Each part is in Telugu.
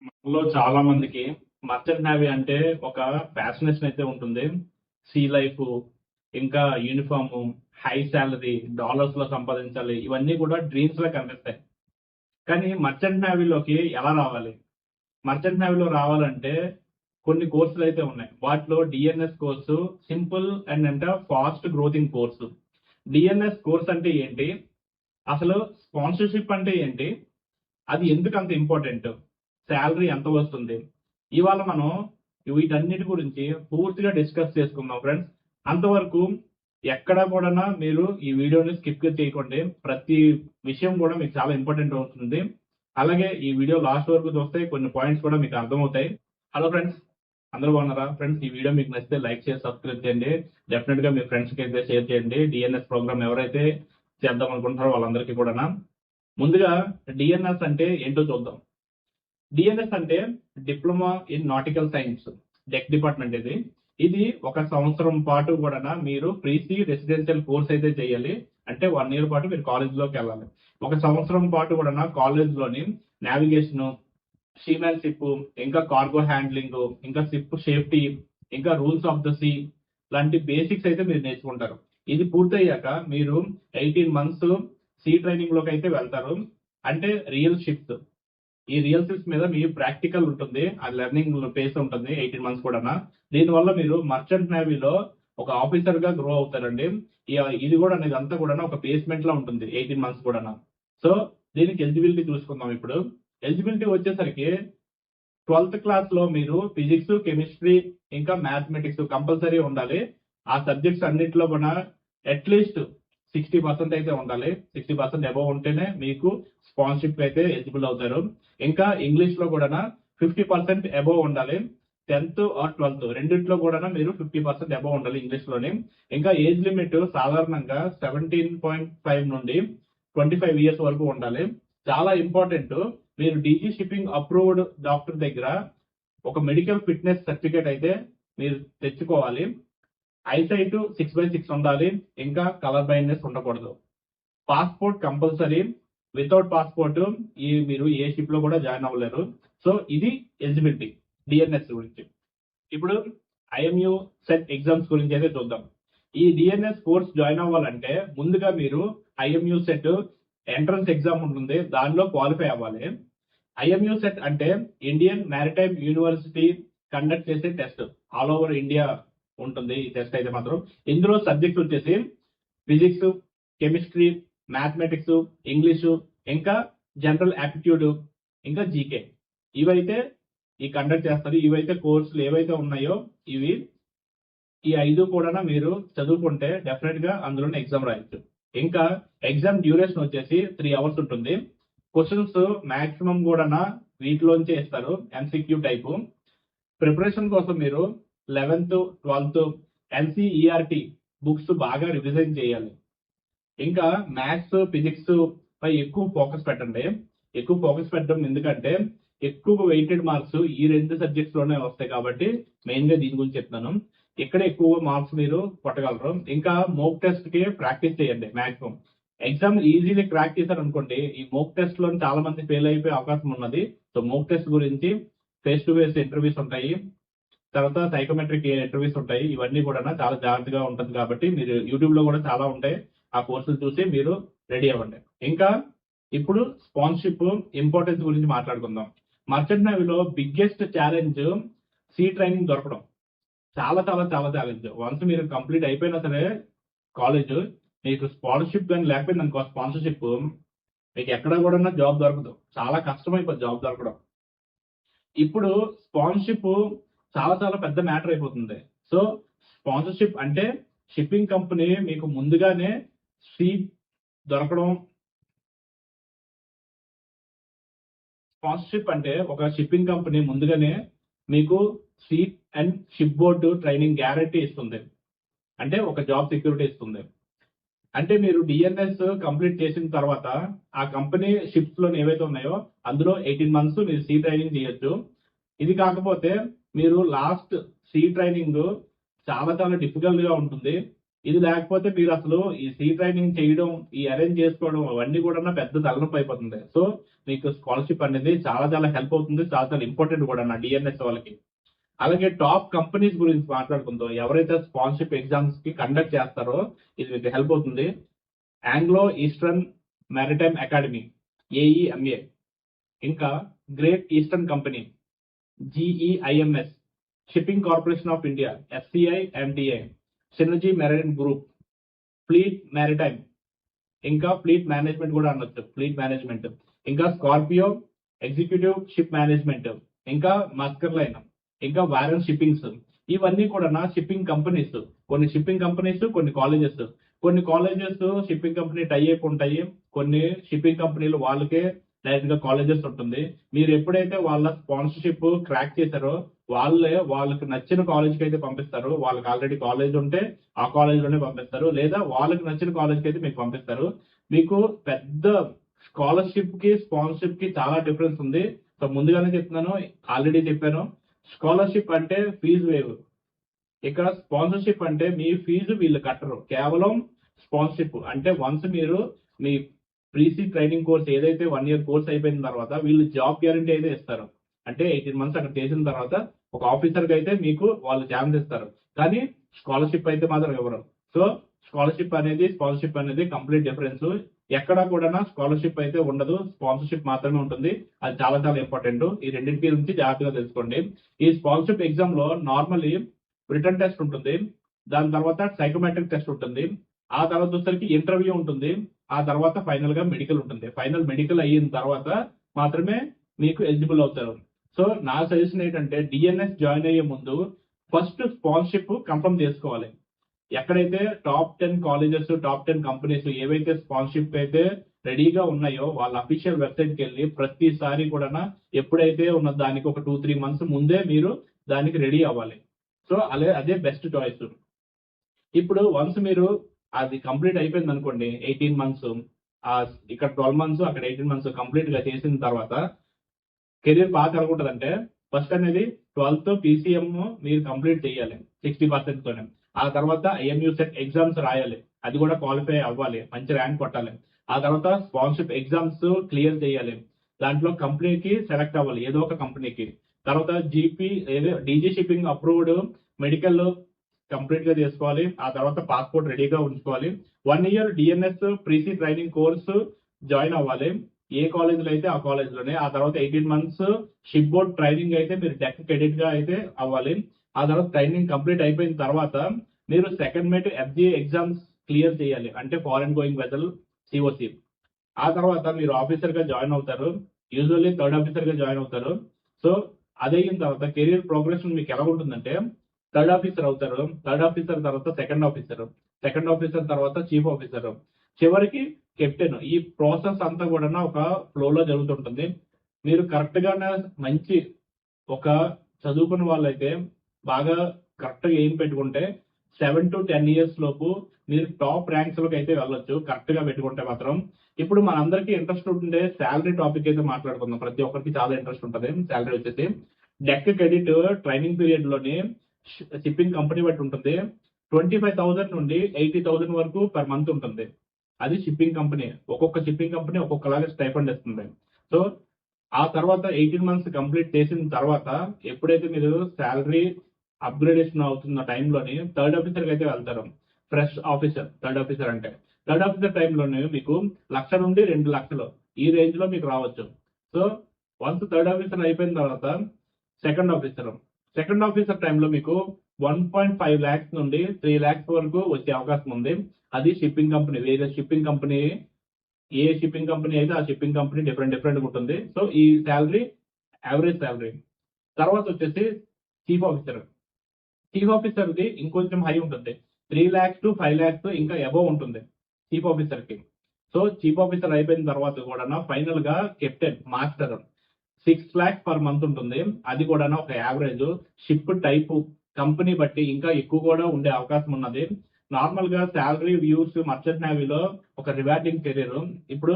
మనలో చాలా మందికి మర్చెంట్ నేవీ అంటే ఒక ఫ్యాసినేషన్ అయితే ఉంటుంది. సీ లైఫ్, ఇంకా యూనిఫామ్, హై సాలరీ, డాలర్స్ లో సంపాదించాలి, ఇవన్నీ కూడా డ్రీమ్స్ లా కనిపిస్తాయి. కానీ మర్చెంట్ నేవీలోకి ఎలా రావాలి? మర్చెంట్ నేవీలో రావాలంటే కొన్ని కోర్సులు అయితే ఉన్నాయి. వాటిలో డిఎన్ఎస్ కోర్సు సింపుల్ అండ్ అంటే ఫాస్ట్ గ్రోతింగ్ కోర్సు. డిఎన్ఎస్ కోర్స్ అంటే ఏంటి? అసలు స్పాన్సర్షిప్ అంటే ఏంటి? అది ఎందుకు అంత ఇంపార్టెంట్? శాలరీ ఎంత వస్తుంది? ఇవాళ మనం వీటన్నిటి గురించి పూర్తిగా డిస్కస్ చేసుకుందాం ఫ్రెండ్స్. అంతవరకు ఎక్కడ కూడా మీరు ఈ వీడియోని స్కిప్ చేయకండి. ప్రతి విషయం కూడా మీకు చాలా ఇంపార్టెంట్ అవుతుంది. అలాగే ఈ వీడియో లాస్ట్ వరకు చూస్తే కొన్ని పాయింట్స్ కూడా మీకు అర్థమవుతాయి. హలో ఫ్రెండ్స్, అందరూ బాగున్నారా? ఫ్రెండ్స్, ఈ వీడియో మీకు నచ్చితే లైక్ చేసి సబ్స్క్రైబ్ చేయండి. డెఫినెట్ గా మీ ఫ్రెండ్స్ కి అయితే షేర్ చేయండి. డిఎన్ఎస్ ప్రోగ్రామ్ ఎవరైతే చేద్దాం అనుకుంటున్నారో వాళ్ళందరికీ కూడా. ముందుగా డిఎన్ఎస్ అంటే ఏంటో చూద్దాం. డిఎన్ఎస్ అంటే diploma in nautical science, deck department. ఇది ఒక సంవత్సరం పాటు కూడా మీరు ప్రీసీ రెసిడెన్షియల్ కోర్స్ అయితే చేయాలి. అంటే 1 ఇయర్ పాటు మీరు కాలేజ్ లోకి వెళ్ళాలి. ఒక సంవత్సరం పాటు కూడా కాలేజ్ లోని నావిగేషన్, షీమ్యాన్షిప్, ఇంకా కార్గో హ్యాండ్లింగ్, ఇంకా షిప్ సేఫ్టీ, ఇంకా రూల్స్ ఆఫ్ ద సీ లాంటి బేసిక్స్ అయితే మీరు నేర్చుకుంటారు. ఇది పూర్తయ్యాక మీరు 18 months సీ ట్రైనింగ్ లోకి అయితే వెళ్తారు. అంటే రియల్ షిప్స్. ఈ రియల్ షిప్స్ మీద మీ ప్రాక్టికల్ ఉంటుంది. ఆ లెర్నింగ్ ఫేస్ ఉంటుంది 18 months కూడా. దీనివల్ల మీరు మర్చెంట్ నేవీలో ఒక ఆఫీసర్ గా గ్రో అవుతారండి. ఇది కూడా అనేది అంతా కూడా ఒక బేస్మెంట్ లా ఉంటుంది 18 months కూడా. సో దీనికి ఎలిజిబిలిటీ చూసుకుందాం ఇప్పుడు. ఎలిజిబిలిటీ వచ్చేసరికి 12th క్లాస్ లో మీరు ఫిజిక్స్, కెమిస్ట్రీ, ఇంకా మ్యాథమెటిక్స్ కంపల్సరీ ఉండాలి. ఆ సబ్జెక్ట్స్ అన్నింటిలో కూడా అట్లీస్ట్ 60% అయితే ఉండాలి. 60% అబౌవ్ ఉంటేనే మీకు స్పాన్సర్షిప్ అయితే ఎలిజిబుల్ అవుతారు. ఇంకా ఇంగ్లీష్ లో కూడా 50% అబౌవ్ ఉండాలి. 10th ఆర్ 12th రెండింటిలో కూడా మీరు 50% అబౌవ్ ఉండాలి ఇంగ్లీష్ లోని. ఇంకా ఏజ్ లిమిట్ సాధారణంగా 17.5 నుండి 25 years వరకు ఉండాలి. చాలా ఇంపార్టెంట్, మీరు డీజీ షిప్పింగ్ అప్రూవ్డ్ డాక్టర్ దగ్గర ఒక మెడికల్ ఫిట్నెస్ సర్టిఫికేట్ అయితే మీరు తెచ్చుకోవాలి. ఐసైట్ 6/6 ఉండాలి. ఇంకా కలర్ బ్లైండ్నెస్ ఉండకూడదు. Passport compulsory. వితౌట్ పాస్పోర్ట్ మీరు ఏ షిప్ లో కూడా జాయిన్ అవ్వలేరు. సో ఇది ఎలిజిబిలిటీ డిఎన్ఎస్ గురించి. ఇప్పుడు ఐఎంయు సెట్ ఎగ్జామ్స్ గురించి అయితే చూద్దాం. ఈ డిఎన్ఎస్ కోర్స్ జాయిన్ అవ్వాలంటే ముందుగా మీరు ఐఎంయు సెట్ ఎంట్రన్స్ ఎగ్జామ్ ఉంటుంది, దానిలో క్వాలిఫై అవ్వాలి. ఐఎంయు సెట్ అంటే ఇండియన్ మ్యారిటైమ్ యూనివర్సిటీ కండక్ట్ చేసే టెస్ట్. ఆల్ ఓవర్ ఇండియా ఉంటుంది ఈ టెస్ట్ అయితే మాత్రం. ఇందులో సబ్జెక్ట్ వచ్చేసి ఫిజిక్స్, కెమిస్ట్రీ, మ్యాథమెటిక్స్, ఇంగ్లీషు, ఇంకా జనరల్ యాప్టిట్యూడ్, ఇంకా జీకే. ఇవైతే ఈ కండక్ట్ చేస్తారు. ఇవైతే కోర్సులు ఏవైతే ఉన్నాయో ఇవి ఈ 5 కూడా మీరు చదువుకుంటే డెఫినెట్ గా అందులోనే ఎగ్జామ్ రాయొచ్చు. ఇంకా ఎగ్జామ్ డ్యూరేషన్ వచ్చేసి 3 hours ఉంటుంది. క్వశ్చన్స్ మాక్సిమం కూడా వీటిలోంచే ఇస్తారు, ఎంసీక్యూ టైపు. ప్రిపరేషన్ కోసం మీరు 11th, 12th ఎన్సీఈఆర్టీ బుక్స్ బాగా రివిజన్ చేయాలి. ఇంకా మ్యాథ్స్, ఫిజిక్స్ పై ఎక్కువ ఫోకస్ పెట్టండి. ఎక్కువ ఫోకస్ పెట్టడం ఎందుకంటే ఎక్కువ వెయిటెడ్ మార్క్స్ ఈ 2 సబ్జెక్ట్స్ లోనే వస్తాయి కాబట్టి మెయిన్ గా దీని గురించి చెప్తాను. ఇక్కడ ఎక్కువ మార్క్స్ మీరు కొట్టగలరు. ఇంకా మోక్ టెస్ట్ కి ప్రాక్టీస్ చేయండి. మాక్సిమం ఎగ్జామ్ ఈజీలీ క్రాక్ చేశారు అనుకోండి, ఈ మోక్ టెస్ట్ లో చాలా మంది ఫెయిల్ అయిపోయే అవకాశం ఉన్నది. సో మోక్ టెస్ట్ గురించి ఫేస్ టు ఫేస్ ఇంటర్వ్యూస్ ఉంటాయి, తర్వాత సైకోమెట్రిక్ ఇంటర్వ్యూస్ ఉంటాయి. ఇవన్నీ కూడా చాలా జాగ్రత్తగా ఉంటుంది కాబట్టి మీరు యూట్యూబ్ లో కూడా చాలా ఉంటాయి. ఆ కోర్సులు చూసి మీరు రెడీ అవ్వండి. ఇంకా ఇప్పుడు స్పాన్సర్షిప్ ఇంపార్టెన్స్ గురించి మాట్లాడుకుందాం. మర్చెంట్ నేవీలో బిగ్గెస్ట్ ఛాలెంజ్ సీ ట్రైనింగ్ దొరకడం. చాలా చాలా చాలా ఛాలెంజ్. వన్స్ మీరు కంప్లీట్ అయిపోయినా సరే కాలేజ్, మీకు స్పాన్సర్షిప్ కానీ లేకపోయింది అనుకో, స్పాన్సర్షిప్ మీకు ఎక్కడ కూడా జాబ్ దొరకదు. చాలా కష్టమైపోతుంది జాబ్ దొరకడం. ఇప్పుడు స్పాన్సర్షిప్ చాలా చాలా పెద్ద మ్యాటర్ అయిపోతుంది. సో స్పాన్సర్షిప్ అంటే షిప్పింగ్ కంపెనీ మీకు ముందుగానే సీట్ దొరకడం. స్పాన్సర్షిప్ అంటే ఒక షిప్పింగ్ కంపెనీ ముందుగానే మీకు seat and ship board training guarantee ఇస్తుంది. అంటే ఒక జాబ్ సెక్యూరిటీ ఇస్తుంది. అంటే మీరు డిఎన్ఎస్ కంప్లీట్ చేసిన తర్వాత ఆ కంపెనీ షిప్స్ లో ఏవైతే ఉన్నాయో అందులో 18 months మీరు సీ ట్రైనింగ్ చేయొచ్చు. ఇది కాకపోతే మీరు లాస్ట్ సీ ట్రైనింగ్ చాలా చాలా డిఫికల్ట్ గా ఉంటుంది. ఇది లేకపోతే మీరు అసలు ఈ సీ ట్రైనింగ్ చేయడం, ఈ అరేంజ్ చేసుకోవడం అవన్నీ కూడా పెద్ద తలనొప్పి అయిపోతుంది. సో మీకు స్కాలర్షిప్ అనేది చాలా చాలా హెల్ప్ అవుతుంది, చాలా చాలా ఇంపార్టెంట్ కూడా నా డిఎన్ఎస్ వాళ్ళకి. అలాగే టాప్ కంపెనీస్ గురించి మాట్లాడుకుందాం. ఎవరైతే స్పాన్సర్షిప్ ఎగ్జామ్స్ కి కండక్ట్ చేస్తారో ఇది మీకు హెల్ప్ అవుతుంది. Anglo eastern maritime academy AEMA, ఇంకా great eastern company GEIMS, shipping corporation of India FCI MDA, synergy marine group, fleet maritime, ఇంకా ఫ్లీట్ మేనేజ్మెంట్ కూడా అనొచ్చు, ఫ్లీట్ మేనేజ్మెంట్, ఇంకా స్కార్పియో ఎగ్జిక్యూటివ్ షిప్ మేనేజ్మెంట్, ఇంకా మస్కర్ లైన్, ఇంకా వారన్ షిప్పింగ్స్. ఇవన్నీ కూడా నా షిప్పింగ్ కంపెనీస్. కొన్ని షిప్పింగ్ కంపెనీస్, కొన్ని కాలేజెస్. కొన్ని కాలేజెస్ షిప్పింగ్ కంపెనీ టైఅప్ ఉంటాయి, కొన్ని షిప్పింగ్ కంపెనీలు వాళ్ళకే డైరెక్ట్ గా కాలేజెస్ ఉంటుంది. మీరు ఎప్పుడైతే వాళ్ళ స్పాన్సర్షిప్ క్రాక్ చేశారో వాళ్ళకి నచ్చిన కాలేజ్కి అయితే పంపిస్తారు. వాళ్ళకి ఆల్రెడీ కాలేజ్ ఉంటే ఆ కాలేజ్ లోనే పంపిస్తారు, లేదా వాళ్ళకి నచ్చిన కాలేజ్కి అయితే మీకు పంపిస్తారు. మీకు పెద్ద స్కాలర్షిప్ కి స్పాన్సర్షిప్ కి చాలా డిఫరెన్స్ ఉంది. సో ముందుగానే చెప్తున్నాను, ఆల్రెడీ చెప్పాను. స్కాలర్షిప్ అంటే ఫీజు వేవ్, ఇక్కడ స్పాన్సర్షిప్ అంటే మీ ఫీజు వీళ్ళు కట్టరు, కేవలం స్పాన్సర్షిప్ అంటే వన్స్ మీరు మీ ప్రీసీ ట్రైనింగ్ కోర్స్ ఏదైతే 1 year కోర్స్ అయిపోయిన తర్వాత వీళ్ళు జాబ్ గ్యారంటీ అయితే ఇస్తారు. అంటే 18 months అక్కడ చేసిన తర్వాత ఒక ఆఫీసర్ కి అయితే మీకు వాళ్ళు ఛాన్స్ ఇస్తారు, కానీ స్కాలర్షిప్ అయితే మాత్రం ఇవ్వరు. సో స్కాలర్షిప్ అనేది స్పాన్సర్షిప్ అనేది కంప్లీట్ డిఫరెన్స్. ఎక్కడ కూడా స్కాలర్షిప్ అయితే ఉండదు, స్పాన్సర్షిప్ మాత్రమే ఉంటుంది. అది చాలా చాలా ఇంపార్టెంట్. ఈ రెండింటి గురించి జాగ్రత్తగా తెలుసుకోండి. ఈ స్పాన్సర్షిప్ ఎగ్జామ్ లో నార్మల్లీ రిటర్న్ టెస్ట్ ఉంటుంది, దాని తర్వాత సైకోమెట్రిక్ టెస్ట్ ఉంటుంది, ఆ తర్వాత వచ్చేసరికి ఇంటర్వ్యూ ఉంటుంది, ఆ తర్వాత ఫైనల్ గా మెడికల్ ఉంటుంది. ఫైనల్ మెడికల్ అయిన తర్వాత మాత్రమే మీకు ఎలిజిబుల్ అవుతారు. సో నా సజెషన్ ఏంటంటే డిఎన్ఎస్ జాయిన్ అయ్యే ముందు ఫస్ట్ స్పాన్సర్షిప్ కన్ఫర్మ్ చేసుకోవాలి. ఎక్కడైతే టాప్ 10 కాలేజెస్, టాప్ 10 కంపెనీస్ ఏవైతే స్పాన్సర్షిప్ అయితే రెడీగా ఉన్నాయో వాళ్ళ అఫీషియల్ వెబ్సైట్ కి వెళ్ళి ప్రతిసారి కూడా ఎప్పుడైతే ఉన్న దానికి ఒక 2-3 months ముందే మీరు దానికి రెడీ అవ్వాలి. సో అదే బెస్ట్ చాయిస్. ఇప్పుడు వన్స్ మీరు అది కంప్లీట్ అయిపోయింది అనుకోండి, 18 months, ఇక్కడ 12 months, అక్కడ 18 months కంప్లీట్ గా చేసిన తర్వాత కెరీర్ బాగా అనుకుంటుందంటే ఫస్ట్ అనేది 12th PCM మీరు కంప్లీట్ చేయాలి 60% తోనే. ఆ తర్వాత IMU సెట్ ఎగ్జామ్స్ రాయాలి, అది కూడా క్వాలిఫై అవ్వాలి, మంచి ర్యాంక్ కొట్టాలి. ఆ తర్వాత స్పాన్సర్షిప్ ఎగ్జామ్స్ క్లియర్ చేయాలి, దాంట్లో కంపెనీకి సెలెక్ట్ అవ్వాలి, ఏదో ఒక కంపెనీకి. తర్వాత DG shipping approved medical complete గా చేసుకోవాలి. ఆ తర్వాత పాస్పోర్ట్ రెడీగా ఉంచుకోవాలి. 1 year DNS pre sea training course join అవ్వాలి, ఏ కాలేజీలో అయితే ఆ కాలేజ్ లోనే. ఆ తర్వాత 18 months షిప్ బోర్డ్ ట్రైనింగ్ అయితే మీరు డెక్ క్రెడిట్ గా అయితే అవ్వాలి. ఆ తర్వాత ట్రైనింగ్ కంప్లీట్ అయిపోయిన తర్వాత మీరు second mate FGA exams clear చేయాలి, అంటే ఫారెన్ గోయింగ్ వెసల్ COC. ఆ తర్వాత మీరు ఆఫీసర్ గా జాయిన్ అవుతారు, యూజువల్లీ థర్డ్ ఆఫీసర్ గా జాయిన్ అవుతారు. సో అదయిన తర్వాత కెరీర్ ప్రోగ్రెషన్ మీకు ఎలా ఉంటుందంటే థర్డ్ ఆఫీసర్ అవుతారు, థర్డ్ ఆఫీసర్ తర్వాత సెకండ్ ఆఫీసర్, సెకండ్ ఆఫీసర్ తర్వాత చీఫ్ ఆఫీసర్, చివరికి కెప్టెన్. ఈ ప్రాసెస్ అంతా కూడా ఒక ఫ్లో లో జరుగుతుంటుంది. మీరు కరెక్ట్ గానే మంచి ఒక చదువుకున్న వాళ్ళైతే బాగా కరెక్ట్ గా ఏం పెట్టుకుంటే 7 to 10 years లోపు మీరు టాప్ ర్యాంక్స్ లోకి అయితే వెళ్ళొచ్చు, కరెక్ట్ గా పెట్టుకుంటే మాత్రం. ఇప్పుడు మనందరికీ ఇంట్రెస్ట్ ఉండే శాలరీ టాపిక్ అయితే మాట్లాడుకుందాం. ప్రతి ఒక్కరికి చాలా ఇంట్రెస్ట్ ఉంటుంది శాలరీ వచ్చేసి. డెక్ క్రెడిట్ ట్రైనింగ్ పీరియడ్ లోని షిప్పింగ్ కంపెనీ బట్టి ఉంటుంది, 25,000 నుండి 80,000 వరకు పర్ మంత్ ఉంటుంది. అది షిప్పింగ్ కంపెనీ, ఒక్కొక్క షిప్పింగ్ కంపెనీ ఒక్కొక్కలాగా స్టైఫండ్ ఇస్తుంది. సో ఆ తర్వాత 18 months కంప్లీట్ చేసిన తర్వాత ఎప్పుడైతే మీరు శాలరీ అప్గ్రేడేషన్ అవుతున్న టైంలోని థర్డ్ ఆఫీసర్ కి అయితే వెళ్తారు. ఫ్రెష్ ఆఫీసర్, థర్డ్ ఆఫీసర్ అంటే థర్డ్ ఆఫీసర్ టైంలోనే మీకు 1,00,000 నుండి 2,00,000 ఈ రేంజ్ లో మీకు రావచ్చు. సో వన్స్ థర్డ్ ఆఫీసర్ అయిపోయిన తర్వాత సెకండ్ ఆఫీసర్ టైంలో మీకు 1.5 lakhs నుండి 3 lakhs వరకు వచ్చే అవకాశం ఉంది. అది షిప్పింగ్ కంపెనీ, వేరే షిప్పింగ్ కంపెనీ, ఏ షిప్పింగ్ కంపెనీ అయితే ఆ షిప్పింగ్ కంపెనీ డిఫరెంట్ ఉంటుంది. సో ఈ శాలరీ యావరేజ్ శాలరీ. తర్వాత వచ్చేసి చీఫ్ ఆఫీసర్ ది ఇంకొంచెం హై ఉంటుంది, 3 lakhs to 5 lakhs ఇంకా అబోవ్ ఉంటుంది చీఫ్ ఆఫీసర్ కి. సో చీఫ్ ఆఫీసర్ అయిపోయిన తర్వాత కూడా ఫైనల్ గా captain, master 6 lakhs per month ఉంటుంది. అది కూడా ఒక యావరేజ్. షిప్ టైప్ కంపెనీ బట్టి ఇంకా ఎక్కువ కూడా ఉండే అవకాశం ఉన్నది. నార్మల్ గా శాలరీ వ్యూస్ మర్చెంట్ నేవీలో ఒక రివార్డింగ్ కెరీర్. ఇప్పుడు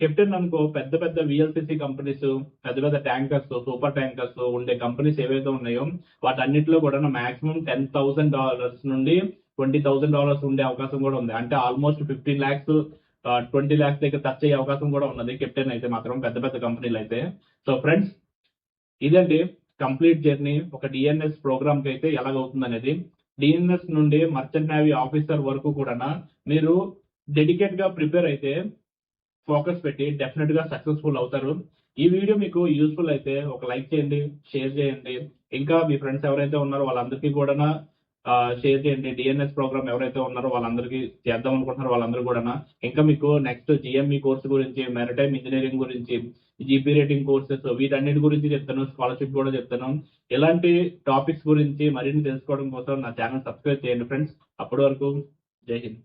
కెప్టెన్ అనుకో పెద్ద VLCC కంపెనీస్, పెద్ద ట్యాంకర్స్, సూపర్ ట్యాంకర్స్ ఉండే కంపెనీస్ ఏవైతే ఉన్నాయో వాటన్నిటిలో కూడా మాక్సిమం $10,000 నుండి $20,000 ఉండే అవకాశం కూడా ఉంది. అంటే ఆల్మోస్ట్ 15 lakhs 20 lakhs దగ్గర టచ్ అయ్యే అవకాశం కూడా ఉన్నది కెప్టెన్ అయితే మాత్రం పెద్ద పెద్ద కంపెనీలు అయితే. సో ఫ్రెండ్స్, ఇదండి కంప్లీట్ జర్నీ ఒక డిఎన్ఎస్ ప్రోగ్రామ్ కి అయితే ఎలాగవుతుంది అనేది. డిఎన్ఎస్ నుండి మర్చెంట్ నేవీ ఆఫీసర్ వరకు కూడా మీరు డెడికేట్ గా ప్రిపేర్ అయితే ఫోకస్ పెట్టి డెఫినెట్ గా సక్సెస్ఫుల్ అవుతారు. ఈ వీడియో మీకు యూస్ఫుల్ అయితే ఒక లైక్ చేయండి, షేర్ చేయండి. ఇంకా మీ ఫ్రెండ్స్ ఎవరైతే ఉన్నారో వాళ్ళందరికీ కూడా షేర్ చేయండి. డిఎన్ఎస్ ప్రోగ్రామ్ ఎవరైతే ఉన్నారో వాళ్ళందరికీ చేద్దాం అనుకుంటున్నారో వాళ్ళందరూ కూడా. ఇంకా మీకు నెక్స్ట్ జిఎంఈ కోర్సు గురించి, మెరిటైమ్ ఇంజనీరింగ్ గురించి, జీపీ రేటింగ్ కోర్సెస్ వీటన్నిటి గురించి చెప్తాను, స్కాలర్షిప్ కూడా చెప్తాను. ఇలాంటి టాపిక్స్ గురించి మరిన్ని తెలుసుకోవడం కోసం నా ఛానల్ సబ్స్క్రైబ్ చేయండి ఫ్రెండ్స్. అప్పటి వరకు జై హింద్.